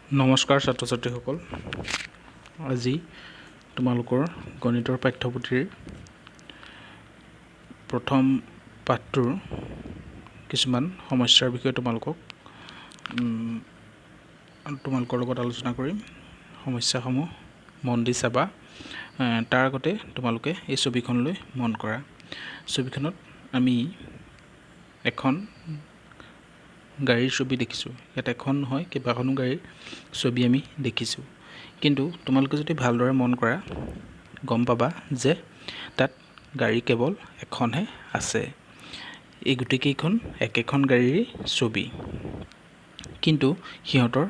নমস্কাৰ ছাত্ৰ ছাত্ৰীসকল। আজি তোমালোকৰ গণিতৰ পাঠ্যপুথিৰ প্ৰথম পাঠটোৰ কিছুমান সমস্যাৰ বিষয়ে তোমালোকৰ লগত আলোচনা কৰিম। সমস্যাসমূহ মন দি চাবা। তাৰ আগতে তোমালোকে এই ছবিখনলৈ মন কৰা। ছবিখনত আমি এখন গাড়ীৰ ছবি দেখিছোঁ। ইয়াত এখন নহয় কেইবাখনো গাড়ীৰ ছবি আমি দেখিছোঁ, কিন্তু তোমালোকে যদি ভালদৰে মন কৰা গম পাবা যে তাত গাড়ী কেৱল এখনহে আছে। এই গোটেইকেইখন একেখন গাড়ীৰ ছবি, কিন্তু সিহঁতৰ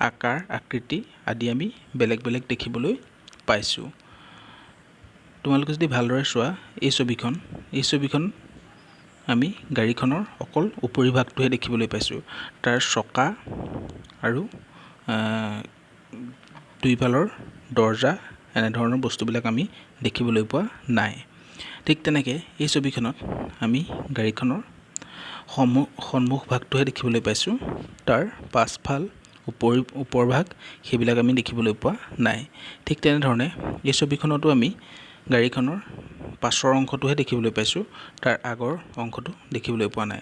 আকাৰ আকৃতি আদি আমি বেলেগ বেলেগ দেখিবলৈ পাইছোঁ। তোমালোকে যদি ভালদৰে চোৱা এই ছবিখন আমি গাড়ীখনৰ অকল উপৰিভাগটোহে দেখিবলৈ পাইছোঁ। তাৰ চকা আৰু দুইফালৰ দৰ্জা এনেধৰণৰ বস্তুবিলাক আমি দেখিবলৈ পোৱা নাই। ঠিক তেনেকৈ এই ছবিখনত আমি গাড়ীখনৰ সন্মুখ ভাগটোহে দেখিবলৈ পাইছোঁ। তাৰ পাছফাল ওপৰভাগ সেইবিলাক আমি দেখিবলৈ পোৱা নাই। ঠিক তেনেধৰণে এই ছবিখনতো আমি গাড়ীখনৰ পাছৰ অংশটোহে দেখিবলৈ পাইছোঁ, তাৰ আগৰ অংশটো দেখিবলৈ পোৱা নাই।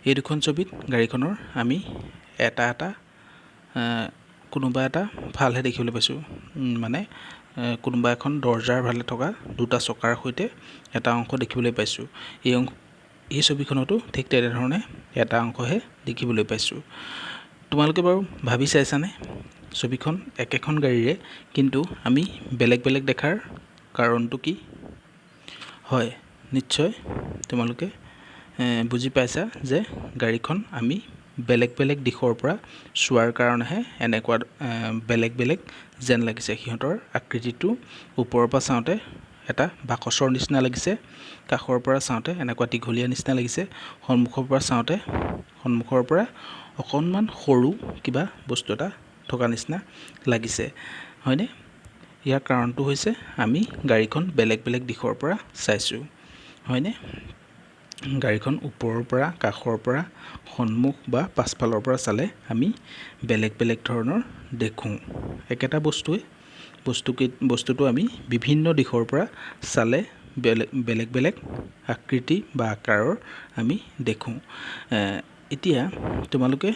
এই দুখন ছবিত গাড়ীখনৰ আমি কোনোবা এটা ফালহে দেখিবলৈ পাইছোঁ, মানে কোনোবা এখন দৰ্জাৰ ফালে থকা দুটা চকাৰ সৈতে এটা অংশ দেখিবলৈ পাইছোঁ। এই ছবিখনতো ঠিক তেনেধৰণে এটা অংশহে দেখিবলৈ পাইছোঁ। তোমালোকে বাৰু ভাবি চাইছানে ছবিখন একেখন গাড়ীৰে কিন্তু আমি বেলেগ বেলেগ দেখাৰ কাৰণটো কি? হয়, নিশ্চয় তোমালোকে বুজি পাইছা যে গাড়ীখন আমি বেলেগ বেলেগ দিশৰ পৰা চোৱাৰ কাৰণেহে এনেকুৱা বেলেগ বেলেগ যেন লাগিছে। সিহঁতৰ আকৃতিটো ওপৰৰ পৰা চাওঁতে এটা বাকচৰ নিচিনা লাগিছে, কাষৰ পৰা চাওঁতে এনেকুৱা দীঘলীয়া নিচিনা লাগিছে, সন্মুখৰ পৰা অকণমান সৰু কিবা বস্তু এটা থকা নিচিনা লাগিছে, হয়নে? ইয়াৰ কাৰণটো হৈছে আমি গাড়ীখন বেলেগ বেলেগ দিশৰ পৰা চাইছোঁ, হয়নে? গাড়ীখন ওপৰৰ পৰা, কাষৰ পৰা, সন্মুখ বা পাছফালৰ পৰা চালে আমি বেলেগ বেলেগ ধৰণৰ দেখোঁ। একেটা বস্তুটো আমি বিভিন্ন দিশৰ পৰা চালে বেলেগ বেলেগ আকৃতি বা আকাৰৰ আমি দেখোঁ। এতিয়া তোমালোকে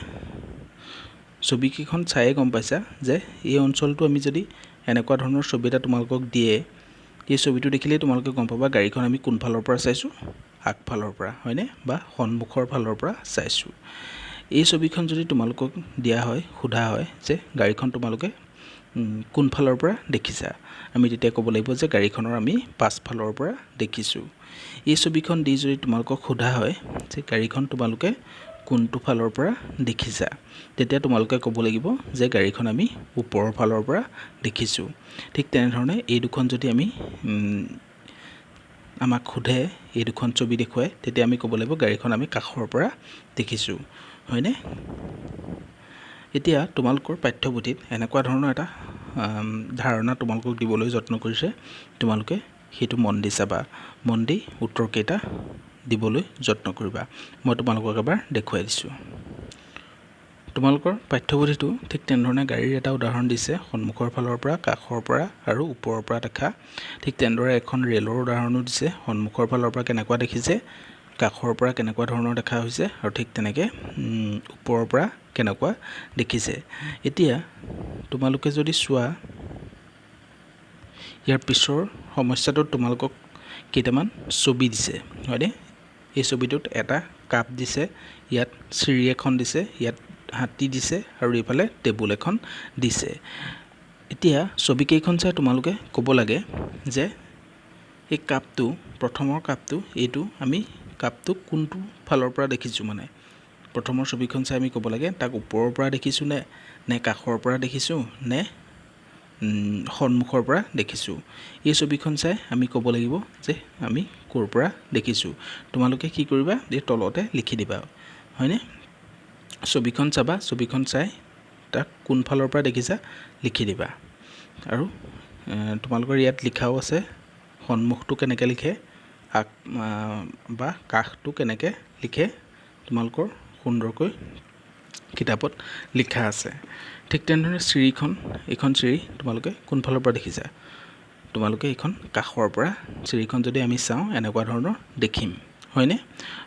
ছবিকেইখন চায়ে গম পাইছা যে এই অঞ্চলটো আমি যদি এনেকুৱা ধৰণৰ ছবি এটা তোমালোকক দিয়ে, এই ছবিটো দেখিলেই তোমালোকে গম পাবা গাড়ীখন আমি কোনফালৰ পৰা চাইছোঁ, আগফালৰ পৰা, হয়নে? বা সন্মুখৰ ফালৰ পৰা চাইছোঁ। এই ছবিখন যদি তোমালোকক দিয়া হয়, সোধা হয় যে গাড়ীখন তোমালোকে কোনফালৰ পৰা দেখিছা, আমি তেতিয়া ক'ব লাগিব যে গাড়ীখনৰ আমি পাছফালৰ পৰা দেখিছোঁ। এই ছবিখন দি যদি তোমালোকক সোধা হয় যে গাড়ীখন তোমালোকে কোনটো ফালৰ পৰা দেখিছা, তেতিয়া তোমালোকে ক'ব লাগিব যে গাড়ীখন আমি ওপৰৰ ফালৰ পৰা দেখিছোঁ। ঠিক তেনেধৰণে এই দুখন যদি আমাক সোধে, এই দুখন ছবি দেখুৱাই, তেতিয়া আমি ক'ব লাগিব গাড়ীখন আমি কাষৰ পৰা দেখিছোঁ, হয়নে? এতিয়া তোমালোকৰ পাঠ্যপুথিত এনেকুৱা ধৰণৰ এটা ধাৰণা তোমালোকক দিবলৈ যত্ন কৰিছে। তোমালোকে সেইটো মন দি চাবা, মন দি উত্তৰকেইটা দিবলৈ যত্ন কৰিবা। মই তোমালোকক এবাৰ দেখুৱাই দিছোঁ। তোমালোকৰ পাঠ্যপুথিটো ঠিক তেনেধৰণে গাড়ীৰ এটা উদাহৰণ দিছে, সন্মুখৰ ফালৰ পৰা, কাষৰ পৰা আৰু ওপৰৰ পৰা দেখা। ঠিক তেনেদৰে এখন ৰেলৰ উদাহৰণো দিছে, সন্মুখৰ ফালৰ পৰা কেনেকুৱা দেখিছে, কাষৰ পৰা কেনেকুৱা ধৰণৰ দেখা হৈছে, আৰু ঠিক তেনেকৈ ওপৰৰ পৰা কেনেকুৱা দেখিছে। এতিয়া তোমালোকে যদি চোৱা ইয়াৰ পিছৰ সমস্যাটোত তোমালোকক কেইটামান ছবি দিছে, হয়নে? এই ছবিটোত এটা কাপ দিছে, ইয়াত চিৰি এখন দিছে, ইয়াত হাতী দিছে, আৰু এইফালে টেবুল এখন দিছে। এতিয়া ছবিকেইখন চাই তোমালোকে ক'ব লাগে যে এই কাপটো, প্ৰথমৰ কাপটো, এইটো আমি কাপটোক কোনটো ফালৰ পৰা দেখিছোঁ, মানে প্ৰথমৰ ছবিখন চাই আমি ক'ব লাগে তাক ওপৰৰ পৰা দেখিছোঁ নে কাষৰ পৰা দেখিছোঁ নে সন্মুখৰ পৰা দেখিছোঁ। এই ছবিখন চাই আমি ক'ব লাগিব যে আমি ক'ৰ পৰা দেখিছোঁ। তোমালোকে কি কৰিবা, এই তলতে লিখি দিবা, হয়নে? ছবিখন চাবা, ছবিখন চাই তাক কোনফালৰ পৰা দেখিছা লিখি দিবা। আৰু তোমালোকৰ ইয়াত লিখাও আছে সন্মুখটো কেনেকৈ লিখে বা কাষটো কেনেকৈ লিখে, তোমালোকৰ সুন্দৰকৈ কিতাপত লিখা আছে। ঠিক তেনেধৰণে চিৰিখন, এইখন চিৰি তোমালোকে কোনফালৰ পৰা দেখিছা? তোমালোকে এইখন কাষৰ পৰা চিৰিখন যদি আমি চাওঁ এনেকুৱা ধৰণৰ দেখিম, হয়নে?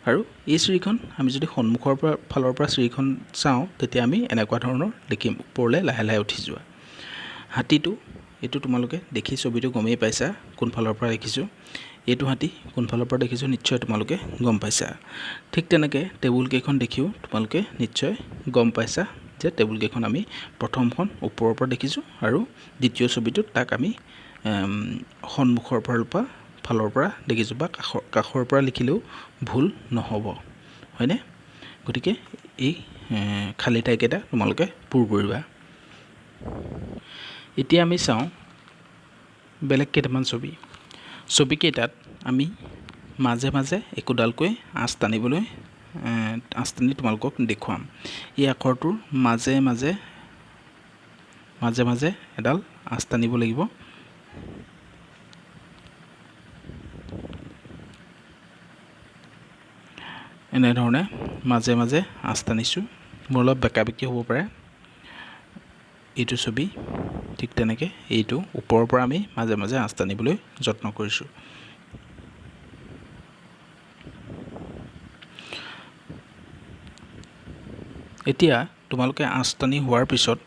আৰু এই চিৰিখন আমি যদি সন্মুখৰ ফালৰ পৰা চিৰিখন চাওঁ তেতিয়া আমি এনেকুৱা ধৰণৰ দেখিম, ওপৰলৈ লাহে লাহে উঠি যোৱা। হাতীটো, এইটো তোমালোকে দেখি ছবিটো গমেই পাইছা কোনফালৰ পৰা দেখিছোঁ। এইটো হাতী কোনফালৰ পৰা দেখিছোঁ নিশ্চয় তোমালোকে গম পাইছা। ঠিক তেনেকৈ টেবুলকেইখন দেখিও তোমালোকে নিশ্চয় গম পাইছা যে টেবুলকেইখন আমি প্ৰথমখন ওপৰৰ পৰা দেখিছোঁ আৰু দ্বিতীয় ছবিটোত তাক আমি সন্মুখৰ ফালৰ পৰা দেখিছোঁ, বা কাষৰ পৰা লিখিলেও ভুল নহ'ব, হয়নে? গতিকে এই খালী ঠাইকেইটা তোমালোকে পূৰ কৰিবা। এতিয়া আমি চাওঁ বেলেগ কেইটামান ছবি। ছবিকেইটাত আমি মাজে মাজে একোডালকৈ আঁচ টানি তোমালোকক দেখুৱাম। এই আখৰটোৰ মাজে মাজে এডাল আঁচ টানিব লাগিব। এনেধৰণে মাজে মাজে আঁচ টানিছোঁ। মোৰ অলপ বেকাবেকি হ'ব পাৰে এইটো ছবি। ঠিক তেনেকৈ এইটো ওপৰৰ পৰা আমি মাজে মাজে আঁচ টানিবলৈ যত্ন কৰিছোঁ। এতিয়া তোমালোকে আঁচ টানি হোৱাৰ পিছত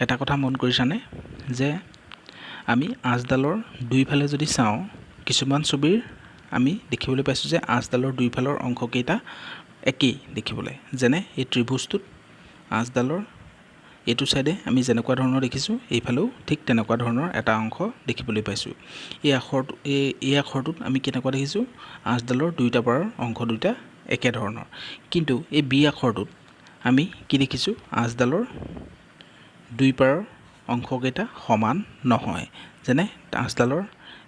এটা কথা মন কৰিছানে যে আমি আঁচডালৰ দুইফালে যদি চাওঁ, কিছুমান ছবিৰ আমি দেখিবলৈ পাইছোঁ যে আঁচডালৰ দুইফালৰ অংশকেইটা একেই দেখিবলৈ। যেনে এই ত্ৰিভুজটোত আঁচডালৰ এইটো ছাইডে আমি যেনেকুৱা ধৰণৰ দেখিছোঁ, এইফালেও ঠিক তেনেকুৱা ধৰণৰ এটা অংশ দেখিবলৈ পাইছোঁ। এই আখৰটোত আমি কেনেকুৱা দেখিছোঁ? আঁচডালৰ দুয়োটা পাৰৰ অংশ দুটা একে ধৰণৰ। কিন্তু এই বি আখৰটোত আমি কি দেখিছোঁ? আঁচডালৰ দুই পাৰৰ অংশকেইটা সমান নহয়। যেনে আঁচডালৰ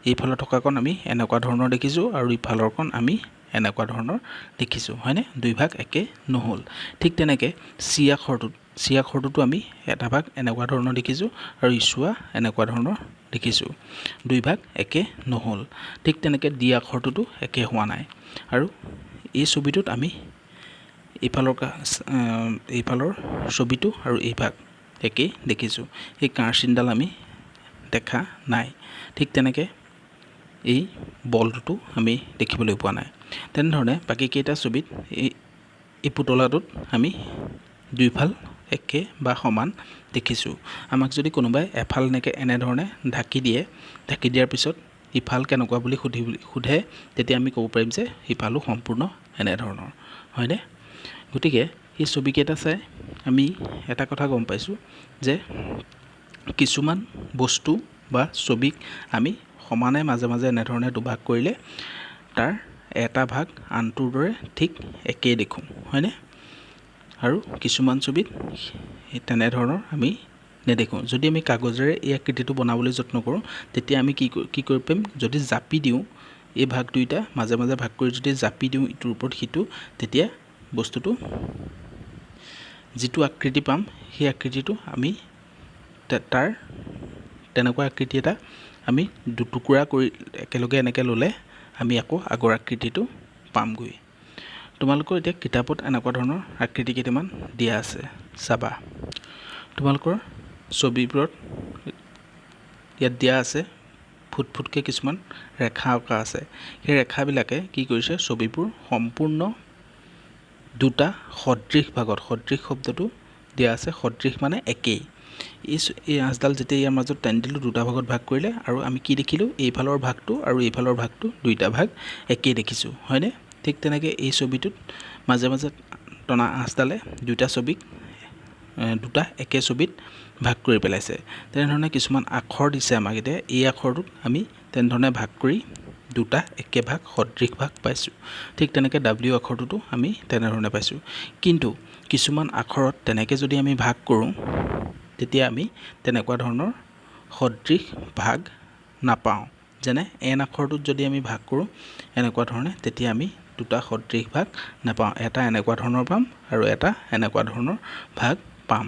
এইফালে থকাকণ আমি এনেকুৱা ধৰণৰ দেখিছোঁ আৰু ইফালৰকণ আমি এনেকুৱা ধৰণৰ দেখিছোঁ, হয়নে? দুই ভাগ একে নহ'ল। ঠিক তেনেকৈ চি আখৰটোতো আমি এটা ভাগ এনেকুৱা ধৰণৰ দেখিছোঁ আৰু ইছুৱা এনেকুৱা ধৰণৰ দেখিছোঁ, দুই ভাগ একে নহ'ল। ঠিক তেনেকৈ ডি আখৰটোতো একে হোৱা নাই। আৰু এই ছবিটোত আমি এইফালৰ ছবিটো আৰু এই ভাগ একেই দেখিছোঁ। এই কাঁড়চিনডাল আমি দেখা নাই। ঠিক তেনেকৈ এই বলটোতো আমি দেখিবলৈ পোৱা নাই। তেনেধৰণে বাকীকেইটা ছবিত এই পুতলাটোত আমি দুইফাল একে বা সমান দেখিছোঁ। আমাক যদি কোনোবাই এফাল এনেধৰণে ঢাকি দিয়াৰ পিছত ইফাল কেনেকুৱা বুলি সোধে, তেতিয়া আমি ক'ব পাৰিম যে ইফালো সম্পূৰ্ণ এনেধৰণৰ, হয়নে? গতিকে এই ছবিকেইটা চাই আমি এটা কথা গম পাইছোঁ যে কিছুমান বস্তু বা ছবিক আমি সমানে মাজে মাজে এনেধৰণে দুভাগ কৰিলে তাৰ এটা ভাগ আনটোৰ দৰে ঠিক একেই দেখোঁ, হয়নে? আৰু কিছুমান ছবিত তেনেধৰণৰ আমি নেদেখোঁ। যদি আমি কাগজেৰে এই আকৃতিটো বনাবলৈ যত্ন কৰোঁ, তেতিয়া আমি কি কৰিব পাৰিম? যদি জাপি দিওঁ, এই ভাগ দুয়োটা মাজে মাজে ভাগ কৰি যদি জাপি দিওঁ ইটোৰ ওপৰত সিটো, তেতিয়া বস্তুটো যিটো আকৃতি পাম, সেই আকৃতিটো আমি তাৰ তেনেকুৱা আকৃতি এটা আমি দুটুকুৰা কৰি একেলগে এনেকৈ ল'লে আমি আকৌ আগৰ আকৃতিটো পামগৈ। তোমালোকৰ এতিয়া কিতাপত এনেকুৱা ধৰণৰ আকৃতি কেইটামান দিয়া আছে, চাবা। তোমালোকৰ ছবিবোৰত ইয়াত দিয়া আছে ফুটকৈ কিছুমান ৰেখা অঁকা আছে। সেই ৰেখাবিলাকে কি কৰিছে? ছবিবোৰ সম্পূৰ্ণ দুটা সদৃশ ভাগত, সদৃশ শব্দটো দিয়া আছে, সদৃশ মানে একেই। এই আঁচডাল যেতিয়া ইয়াৰ মাজত টানি দিলোঁ, দুটা ভাগত ভাগ কৰিলে, আৰু আমি কি দেখিলোঁ? এইফালৰ ভাগটো আৰু এইফালৰ ভাগটো দুইটা ভাগ একেই দেখিছোঁ, হয়নে? ঠিক তেনেকৈ এই ছবিটোত মাজে মাজে টনা আঁচডালে দুটা একে ছবিত ভাগ কৰি পেলাইছে। তেনেধৰণে কিছুমান আখৰ দিছে আমাক। এতিয়া এই আখৰটোত আমি তেনেধৰণে ভাগ কৰি দুটা একে ভাগ সদৃশ ভাগ পাইছোঁ। ঠিক তেনেকৈ ডাব্লিউ আখৰটোতো আমি তেনেধৰণে পাইছোঁ। কিন্তু কিছুমান আখৰত তেনেকৈ যদি আমি ভাগ কৰোঁ, তেতিয়া আমি তেনেকুৱা ধৰণৰ সদৃশ ভাগ নাপাওঁ। যেনে এন আখৰটোত যদি আমি ভাগ কৰোঁ এনেকুৱা ধৰণে, তেতিয়া আমি দুটা সদৃশ ভাগ নাপাওঁ। এটা এনেকুৱা ধৰণৰ পাম আৰু এটা এনেকুৱা ধৰণৰ ভাগ পাম,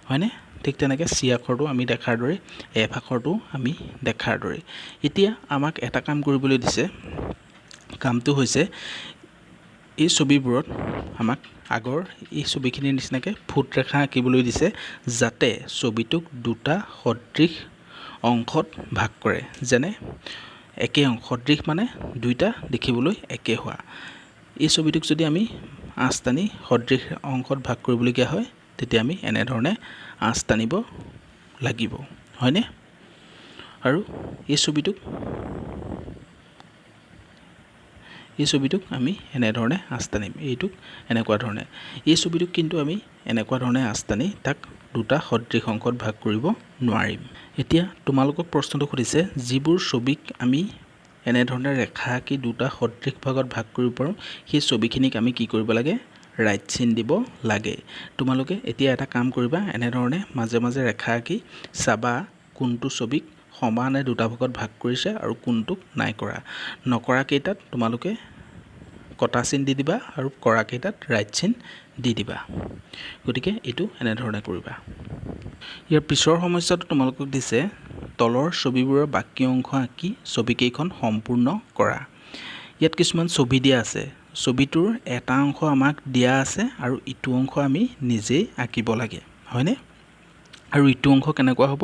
হয়নে? ঠিক তেনেকৈ চি আখৰটো আমি দেখাৰ দৰে, এফ আখৰটো আমি দেখাৰ দৰে। এতিয়া আমাক এটা কাম কৰিবলৈ দিছে। কামটো হৈছে এই ছবিবোৰত আমাক আগৰ এই ছবিখিনিৰ নিচিনাকৈ ফুট ৰেখা আঁকিবলৈ দিছে যাতে ছবিটোক দুটা সদৃশ অংশত ভাগ কৰে। যেনে একে অংশ, সদৃশ মানে দুইটা দেখিবলৈ একে হোৱা। এই ছবিটোক যদি আমি আঁচ টানি সদৃশ অংশত ভাগ কৰিবলগীয়া হয় তেতিয়া আমি এনেধৰণে আঁচ টানিব লাগিব, হয়নে? আৰু এই ছবিটোক আমি এনেধৰণে আঁচ টানিম, এইটোক এনেকুৱা ধৰণে। এই ছবিটোক কিন্তু আমি এনেকুৱা ধৰণে আঁচ টানি তাক দুটা সদৃশ অংশত ভাগ কৰিব নোৱাৰিম। এতিয়া তোমালোকক প্ৰশ্নটো সুধিছে যিবোৰ ছবিক আমি এনেধৰণে ৰেখা আঁকি দুটা সদৃশ ভাগত ভাগ কৰিব পাৰোঁ সেই ছবিখিনিক আমি কি কৰিব লাগে? ৰাইট চিন দিব লাগে। তোমালোকে এতিয়া এটা কাম কৰিবা, এনেধৰণে মাজে মাজে ৰেখা আঁকি চাবা কোনটো ছবিক সমানে দুটা ভাগত ভাগ কৰিছে আৰু কোনটোক নাই কৰা। নকৰাকেইটাত তোমালোকে কটা চিন দি দিবা আৰু কৰাকেইটাত ৰাইট চিন দি দিবা। গতিকে এইটো এনেধৰণে কৰিবা। ইয়াৰ পিছৰ সমস্যাটো তোমালোকক দিছে তলৰ ছবিবোৰৰ বাকী অংশ আঁকি ছবিকেইখন সম্পূৰ্ণ কৰা। ইয়াত কিছুমান ছবি দিয়া আছে, ছবিটোৰ এটা অংশ আমাক দিয়া আছে আৰু ইটো অংশ আমি নিজেই আঁকিব লাগে, হয়নে? আৰু ইটো অংশ কেনেকুৱা হ'ব?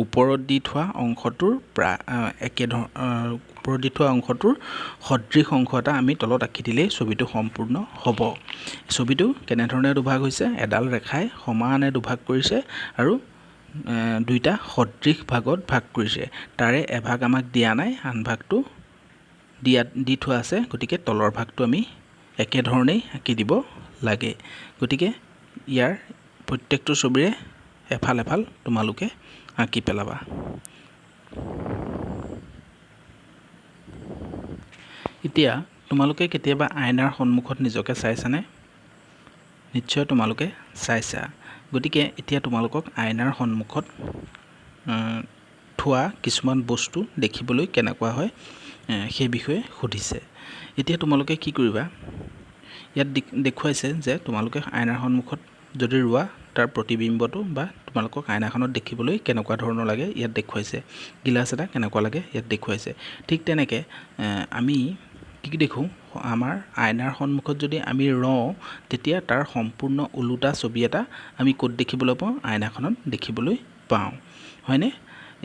ওপৰত দি থোৱা অংশটোৰ ওপৰত দি থোৱা অংশটোৰ সদৃশ অংশ এটা আমি তলত আঁকি দিলেই ছবিটো সম্পূৰ্ণ হ'ব। ছবিটো কেনেধৰণে দুভাগ হৈছে? এডাল ৰেখাই সমানে দুভাগ কৰিছে আৰু দুইটা সদৃশ ভাগত ভাগ কৰিছে। তাৰে এভাগ আমাক দিয়া নাই, আন ভাগটো দি থোৱা আছে। গতিকে তলৰ ভাগটো আমি একেধৰণেই আঁকি দিব লাগে। গতিকে ইয়াৰ প্ৰত্যেকটো ছবিৰে এফাল এফাল তোমালোকে আঁকি পেলাবা। এতিয়া তোমালোকে কেতিয়াবা আইনাৰ সন্মুখত নিজকে চাইছানে? নিশ্চয় তোমালোকে চাইছা। গতিকে এতিয়া তোমালোকক আইনাৰ সন্মুখত থোৱা কিছুমান বস্তু দেখিবলৈ কেনেকুৱা হয় সেই বিষয়ে সুধিছে। এতিয়া তোমালোকে কি কৰিবা? ইয়াত দেখুৱাইছে যে তোমালোকে আইনাৰ সন্মুখত যদি ৰোৱা তাৰ প্ৰতিবিম্বটো বা তোমালোকক আইনাখনত দেখিবলৈ কেনেকুৱা ধৰণৰ লাগে ইয়াত দেখুৱাইছে। গিলাচ এটা কেনেকুৱা লাগে ইয়াত দেখুৱাইছে। ঠিক তেনেকৈ আমি কি দেখোঁ? আমাৰ আইনাৰ সন্মুখত যদি আমি ৰওঁ তেতিয়া তাৰ সম্পূৰ্ণ ওলোটা ছবি এটা আমি ক'ত দেখিবলৈ পাওঁ? আইনাখনত দেখিবলৈ পাওঁ, হয়নে?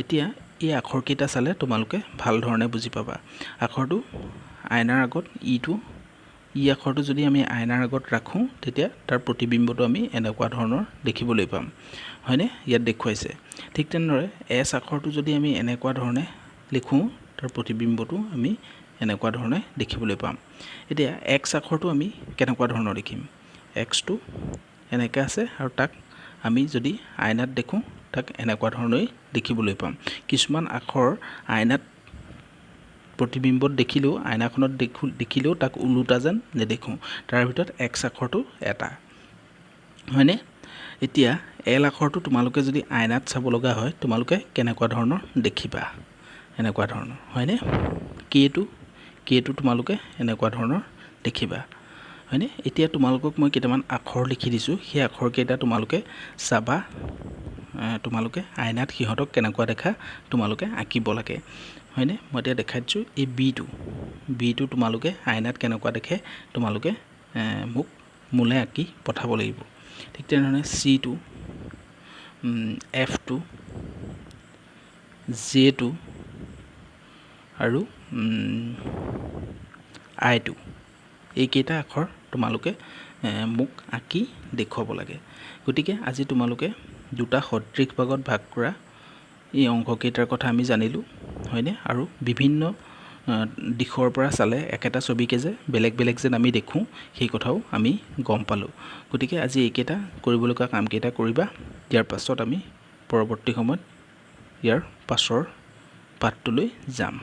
এতিয়া এই আখৰকেইটা চালে তোমালোকে ভাল ধৰণে বুজি পাবা। আখৰটো আইনাৰ আগত ই আখৰটো যদি আমি আইনাৰ আগত ৰাখোঁ তেতিয়া তাৰ প্ৰতিবিম্বটো আমি এনেকুৱা ধৰণৰ দেখিবলৈ পাম, হয়নে? ইয়াত দেখুৱাইছে। ঠিক তেনেদৰে এছ আখৰটো যদি আমি এনেকুৱা ধৰণে লিখোঁ তাৰ প্ৰতিবিম্বটো আমি এনেকুৱা ধৰণে দেখিবলৈ পাম। এতিয়া এক্স আখৰটো আমি কেনেকুৱা ধৰণৰ দেখিম? এক্সটো এনেকৈ আছে আৰু তাক আমি যদি আইনাত দেখোঁ তাক এনেকুৱা ধৰণেই দেখিবলৈ পাম। কিছুমান আখৰ আইনাত প্ৰতিবিম্বত দেখিলেও আইনাখনত দেখিলেও তাক ওলোটা যেন নেদেখোঁ। তাৰ ভিতৰত এক্স আখৰটো এটা, হয়নে? এতিয়া এল আখৰটো তোমালোকে যদি আইনাত চাব লগা হয় তোমালোকে কেনেকুৱা ধৰণৰ দেখিবা? এনেকুৱা ধৰণৰ, হয়নে? কেটো তোমালোকে এনেকুৱা ধৰণৰ দেখিবা, হয়নে? এতিয়া তোমালোকক মই কেইটামান আখৰ লিখি দিছোঁ, সেই আখৰকেইটা তোমালোকে চাবা। তোমালোকে আইনাত সিহঁতক কেনেকুৱা দেখা তোমালোকে আঁকিব লাগে, হয়নে? মই এতিয়া দেখাই দিছোঁ। এই বিটো তোমালোকে আইনাত কেনেকুৱা দেখে তোমালোকে মোলৈ আঁকি পঠাব লাগিব। ঠিক তেনেধৰণে চিটো, এফটো, জেটো আৰু আইটো, এইকেইটা আখৰ তোমালোকে মোক আঁকি দেখুৱাব লাগে। গতিকে আজি তোমালোকে দুটা সদৃশ ভাগত ভাগ কৰা এই অংশকেইটাৰ কথা আমি জানিলোঁ, হয়নে? আৰু বিভিন্ন দিশৰ পৰা চালে একেটা ছবিকে যে বেলেগ বেলেগ যেন আমি দেখোঁ সেই কথাও আমি গম পালোঁ। গতিকে আজি এইকেইটা কৰিবলগা কামকেইটা কৰিবা। ইয়াৰ পাছত আমি পৰৱৰ্তী সময়ত ইয়াৰ পাছৰ পাঠটোলৈ যাম।